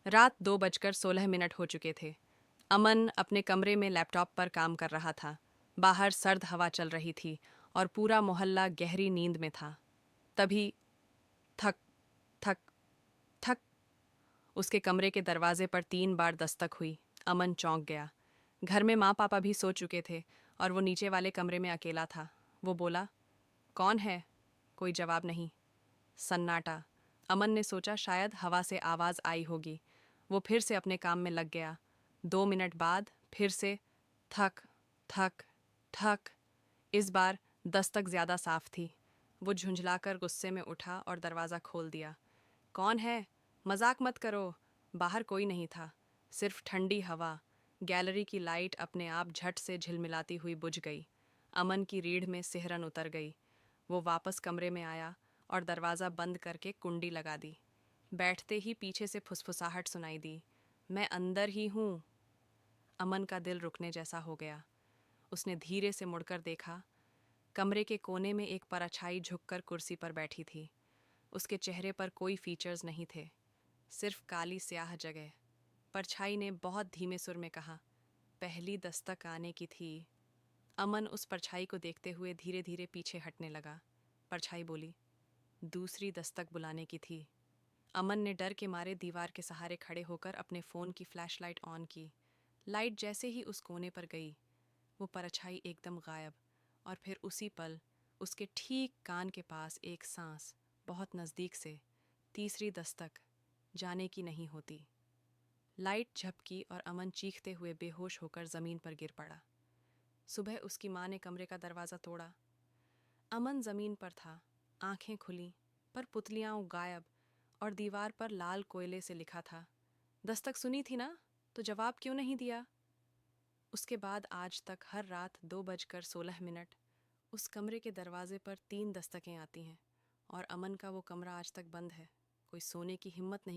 रात 2:16 हो चुके थे। अमन अपने कमरे में लैपटॉप पर काम कर रहा था। बाहर सर्द हवा चल रही थी और पूरा मोहल्ला गहरी नींद में था। तभी थक थक थक उसके कमरे के दरवाजे पर 3 बार दस्तक हुई। अमन चौंक गया। घर में माँ पापा भी सो चुके थे और वो नीचे वाले कमरे में अकेला था। वो बोला, कौन है? कोई जवाब नहीं। सन्नाटा। अमन ने सोचा शायद हवा से आवाज़ आई होगी। वो फिर से अपने काम में लग गया। 2 मिनट बाद फिर से थक थक थक। इस बार दस्तक ज़्यादा साफ थी। वो झुंझलाकर गुस्से में उठा और दरवाज़ा खोल दिया। कौन है? मजाक मत करो। बाहर कोई नहीं था, सिर्फ ठंडी हवा। गैलरी की लाइट अपने आप झट से झिलमिलाती हुई बुझ गई। अमन की रीढ़ में सिहरन उतर गई। वो वापस कमरे में आया और दरवाज़ा बंद करके कुंडी लगा दी। बैठते ही पीछे से फुसफुसाहट सुनाई दी, मैं अंदर ही हूँ। अमन का दिल रुकने जैसा हो गया। उसने धीरे से मुड़कर देखा। कमरे के कोने में एक परछाई झुककर कुर्सी पर बैठी थी। उसके चेहरे पर कोई फीचर्स नहीं थे, सिर्फ काली स्याह जगह। परछाई ने बहुत धीमे सुर में कहा, पहली दस्तक आने की थी। अमन उस परछाई को देखते हुए धीरे धीरे पीछे हटने लगा। परछाई बोली, दूसरी दस्तक बुलाने की थी। अमन ने डर के मारे दीवार के सहारे खड़े होकर अपने फ़ोन की फ्लैशलाइट ऑन की। लाइट जैसे ही उस कोने पर गई, वो परछाई एकदम गायब। और फिर उसी पल उसके ठीक कान के पास एक सांस, बहुत नज़दीक से, तीसरी दस्तक, जाने की नहीं होती। लाइट झपकी और अमन चीखते हुए बेहोश होकर ज़मीन पर गिर पड़ा। सुबह उसकी माँ ने कमरे का दरवाज़ा तोड़ा। अमन ज़मीन पर था, आंखें खुली, पर पुतलियाँ गायब, और दीवार पर लाल कोयले से लिखा था, दस्तक सुनी थी ना, तो जवाब क्यों नहीं दिया? उसके बाद आज तक हर रात 2:16 उस कमरे के दरवाजे पर 3 दस्तकें आती हैं, और अमन का वो कमरा आज तक बंद है। कोई सोने की हिम्मत नहीं